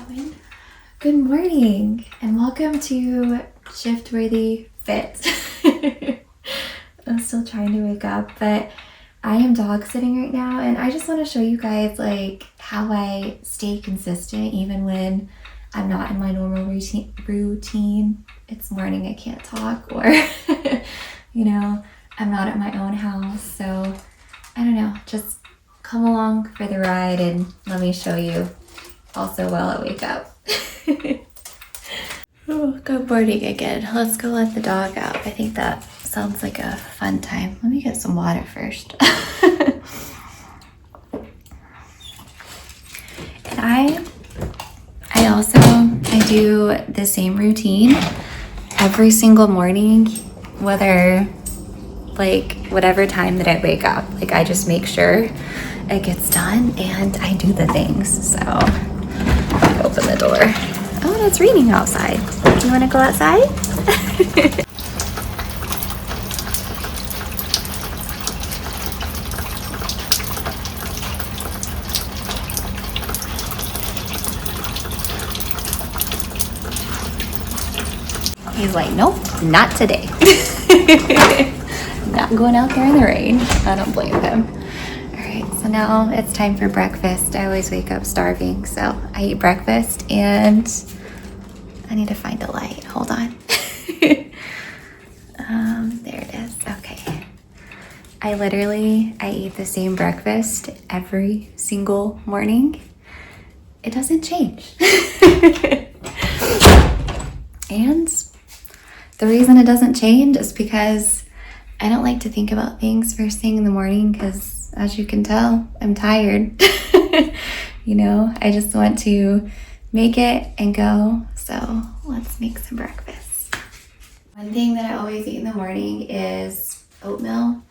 going? Good morning and welcome to Shift Worthy Fit. I'm still trying to wake up, but I am dog sitting right now and I just want to show you guys like how I stay consistent even when I'm not in my normal routine. It's morning, I can't talk, or you know, I'm not at my own house, so I don't know, just come along for the ride and let me show you also while I wake up. Oh, good morning again. Let's go let the dog out. I think that sounds like a fun time. Let me get some water first. And I do the same routine every single morning, whatever time that I wake up. Like I just make sure it gets done and I do the things. So open the door. Oh, and it's raining outside. Do you want to go outside? He's like, nope, not today. Not going out there in the rain. I don't blame him. So now it's time for breakfast. I always wake up starving, so I eat breakfast and I need to find a light. Hold on. There it is. Okay. I eat the same breakfast every single morning. It doesn't change. And the reason it doesn't change is because I don't like to think about things first thing in the morning because as you can tell, I'm tired. You know, I just want to make it and go. So let's make some breakfast. One thing that I always eat in the morning is oatmeal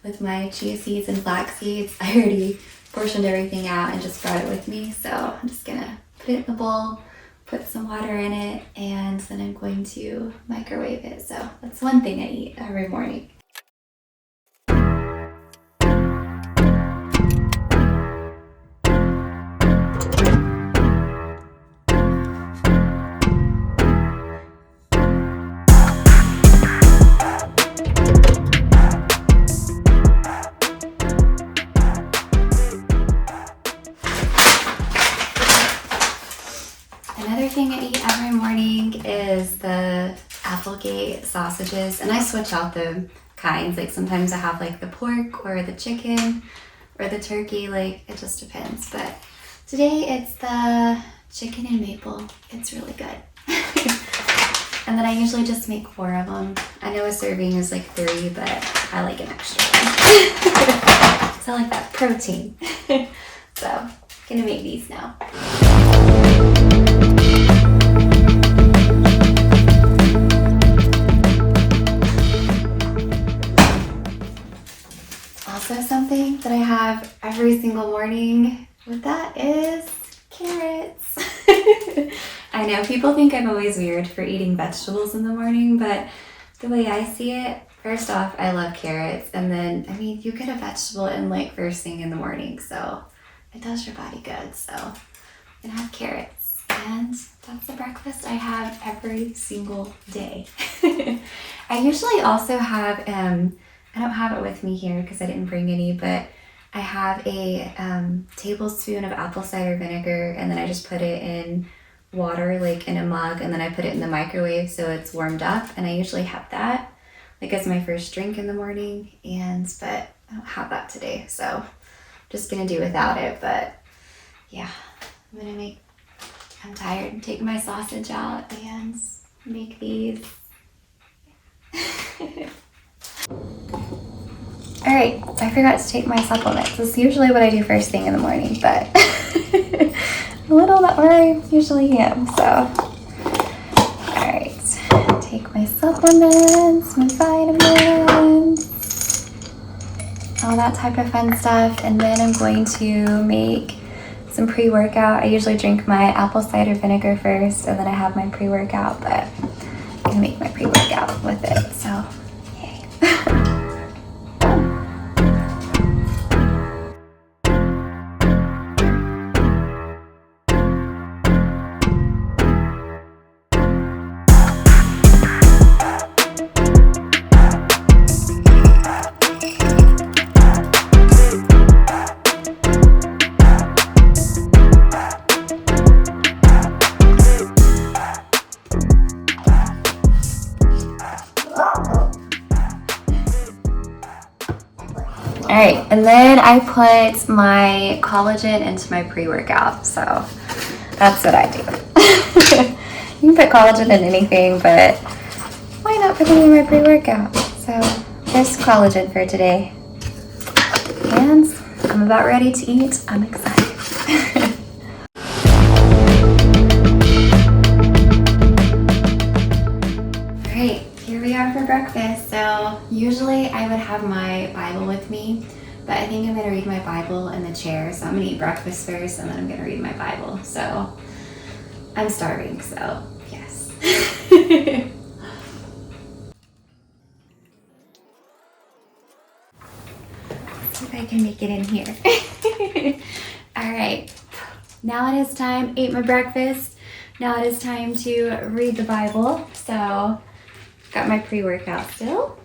with my chia seeds and flax seeds. I already portioned everything out and just brought it with me. So I'm just gonna put it in the bowl, put some water in it, and then I'm going to microwave it. So that's one thing I eat every morning. Another thing I eat every morning is the Applegate sausages, and I switch out the kinds. Like sometimes I have like the pork or the chicken or the turkey, like it just depends. But today it's the chicken and maple. It's really good. And then I usually just make 4 of them. I know a serving is like 3, but I like an extra one. So I like that protein. So gonna make these now. Also something that I have every single morning with that is carrots. I know people think I'm always weird for eating vegetables in the morning, but the way I see it, first off, I love carrots. And then, I mean, you get a vegetable in like first thing in the morning, so it does your body good. So I'm gonna have carrots, and that's the breakfast I have every single day. I usually also have, I don't have it with me here because I didn't bring any, but I have a tablespoon of apple cider vinegar, and then I just put it in water, like in a mug, and then I put it in the microwave so it's warmed up. And I usually have that like as my first drink in the morning, but I don't have that today, so just gonna do without it. But yeah, I'm tired. Take my sausage out and make these. All right, I forgot to take my supplements. This is usually what I do first thing in the morning, but a little not where I usually am, so. All right, take my supplements, my vitamins, all that type of fun stuff, and then I'm going to make some pre-workout. I usually drink my apple cider vinegar first, and then I have my pre-workout, but I'm gonna make my pre-workout with it, so yay. I put my collagen into my pre-workout, so that's what I do. You can put collagen in anything, but why not put it in my pre-workout? So there's collagen for today. And I'm about ready to eat. I'm excited. Alright, here we are for breakfast. So usually I would have my Bible with me, but I think I'm going to read my Bible in the chair. So I'm going to eat breakfast first and then I'm going to read my Bible. So I'm starving, so yes. See if I can make it in here. All right, now it is time. Ate my breakfast. Now it is time to read the Bible. So got my pre-workout still.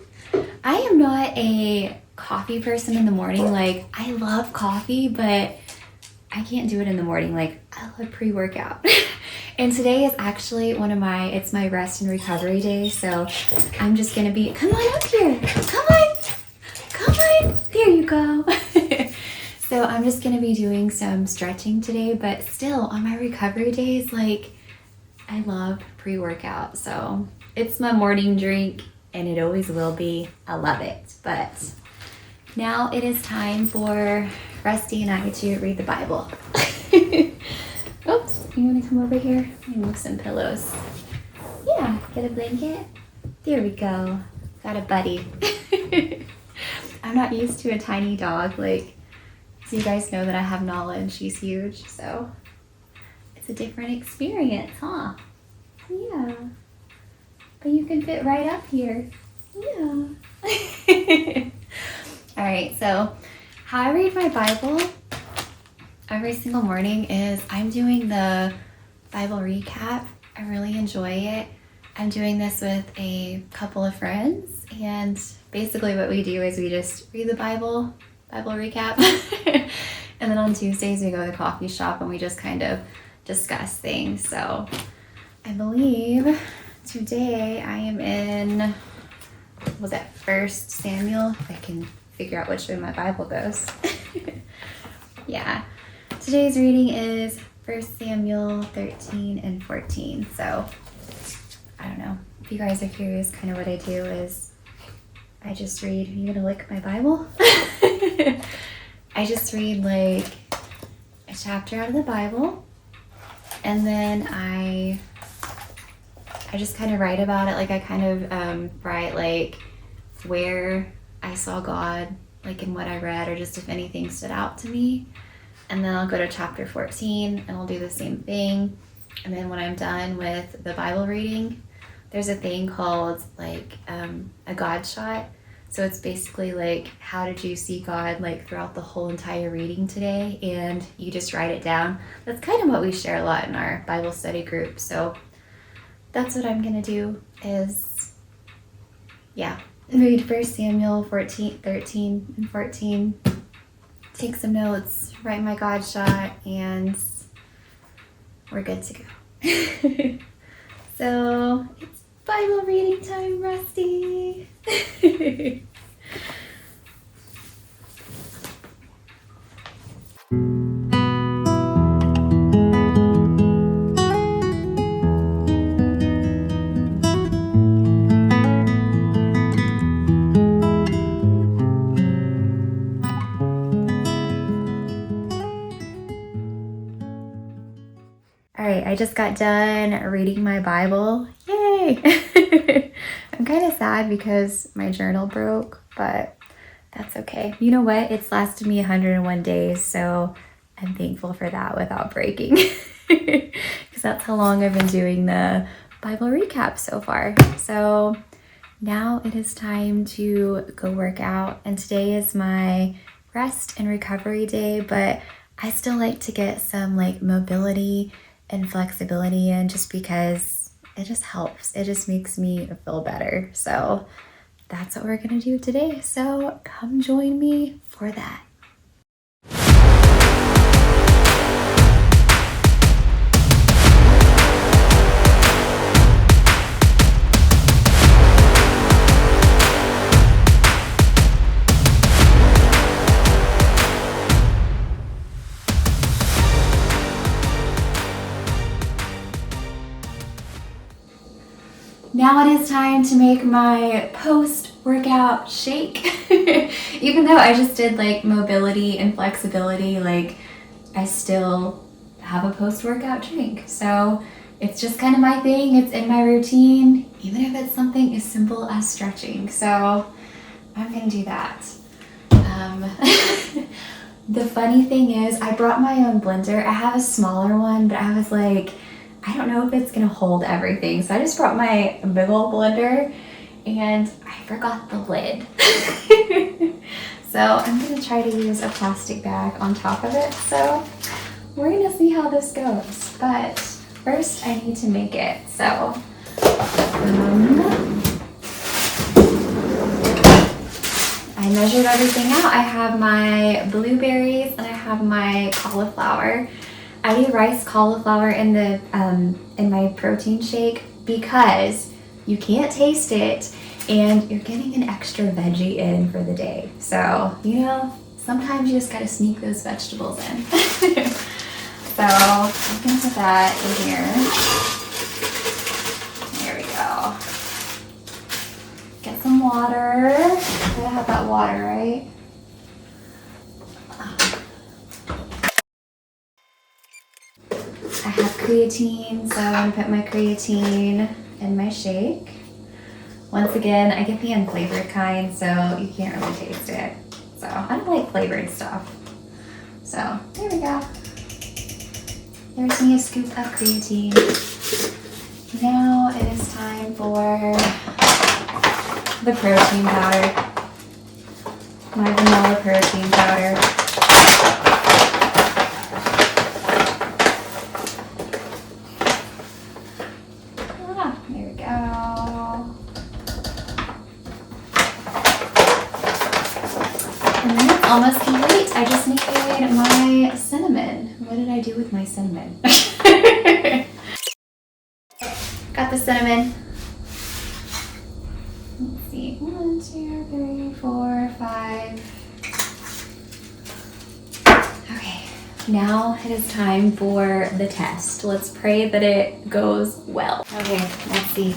I am not a coffee person in the morning. Like, I love coffee, but I can't do it in the morning. Like, I love pre-workout. And today is actually it's my rest and recovery day. So I'm just gonna come on up here. Come on, there you go. So I'm just gonna be doing some stretching today, but still on my recovery days, like, I love pre-workout. So it's my morning drink and it always will be. I love it. But now it is time for Rusty and I to read the Bible. Oops, you want to come over here? Let me move some pillows. Yeah, get a blanket. There we go. Got a buddy. I'm not used to a tiny dog. Like, so you guys know that I have Nala. She's huge, so it's a different experience, huh? Yeah. But you can fit right up here. Yeah. All right, so how I read my Bible every single morning is I'm doing the Bible recap. I really enjoy it. I'm doing this with a couple of friends, and basically what we do is we just read the Bible recap. And then on Tuesdays we go to the coffee shop and we just kind of discuss things. So I believe today I am in, was that 1 Samuel? If I can figure out which way my Bible goes. Yeah. Today's reading is 1 Samuel 13 and 14. So I don't know. If you guys are curious, kind of what I do is I just read, are you gonna lick my Bible? I just read like a chapter out of the Bible, and then I just kind of write about it. Like, I kind of write like where I saw God, like in what I read, or just if anything stood out to me. And then I'll go to chapter 14 and I'll do the same thing. And then when I'm done with the Bible reading, there's a thing called like a God shot. So it's basically like, how did you see God like throughout the whole entire reading today? And you just write it down. That's kind of what we share a lot in our Bible study group. So that's what I'm gonna do is, yeah, read 1 Samuel 13 and 14, take some notes, write my God shot, and we're good to go. So it's Bible reading time, Rusty. All right, I just got done reading my Bible. Yay! I'm kind of sad because my journal broke, but that's okay. You know what? It's lasted me 101 days, so I'm thankful for that without breaking. Because that's how long I've been doing the Bible recap so far. So now it is time to go work out, and today is my rest and recovery day, but I still like to get some like mobility and flexibility in, just because it just helps. It just makes me feel better. So that's what we're gonna do today. So come join me for that. now it is time to make my post-workout shake. Even though I just did like mobility and flexibility, like I still have a post-workout drink. So it's just kind of my thing. It's in my routine, even if it's something as simple as stretching. So I'm gonna do that. The funny thing is I brought my own blender. I have a smaller one, but I was like, I don't know if it's gonna hold everything. So I just brought my big old blender and I forgot the lid. So I'm gonna try to use a plastic bag on top of it. So we're gonna see how this goes. But first I need to make it. So I measured everything out. I have my blueberries and I have my cauliflower. I do rice cauliflower in the in my protein shake because you can't taste it and you're getting an extra veggie in for the day. So, you know, sometimes you just gotta sneak those vegetables in. So I'm gonna put that in here. There we go. Get some water. Gotta have that water, right? I have creatine, so I'm gonna put my creatine in my shake. Once again, I get the unflavored kind, so you can't really taste it. So I don't like flavored stuff. So there we go. There's me a scoop of creatine. Now it is time for the protein powder. My vanilla protein powder. There we go. And then it's almost complete. I just needed my cinnamon. What did I do with my cinnamon? Got the cinnamon. Let's see. 1, 2, 3, 4, 5. Okay. Now it is time for the test. Let's pray that it goes well. Okay, let's see.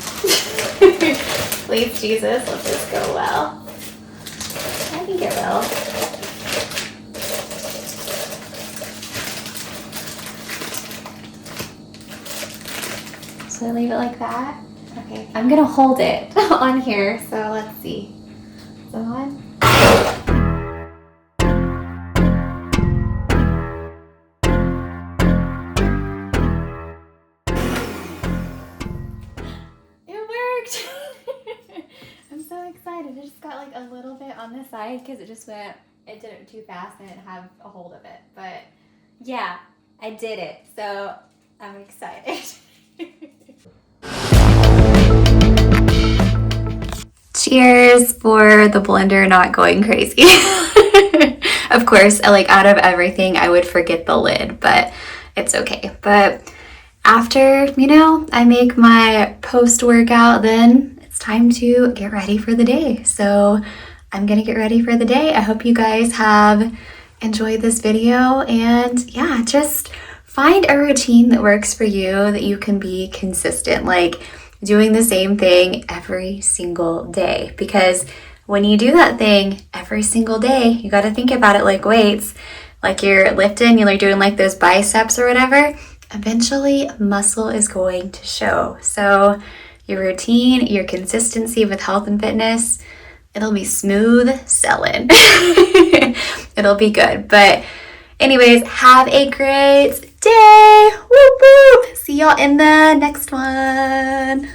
Please, Jesus, let this go well. I think it will. So I leave it like that. Okay, I'm gonna hold it on here. So let's see. So on. I'm so excited. I just got like a little bit on the side because it did it too fast and I didn't have a hold of it. But yeah, I did it. So I'm excited. Cheers for the blender not going crazy. Of course, like out of everything, I would forget the lid, but it's okay. But after, you know, I make my post-workout, then it's time to get ready for the day. So I'm gonna get ready for the day. I hope you guys have enjoyed this video, and yeah, just find a routine that works for you, that you can be consistent, like doing the same thing every single day. Because when you do that thing every single day, you got to think about it like weights, like you're lifting, you're doing like those biceps or whatever. Eventually muscle is going to show. So your routine, your consistency with health and fitness, it'll be smooth sailing. It'll be good. But anyways, have a great day. Woo woo. See y'all in the next one.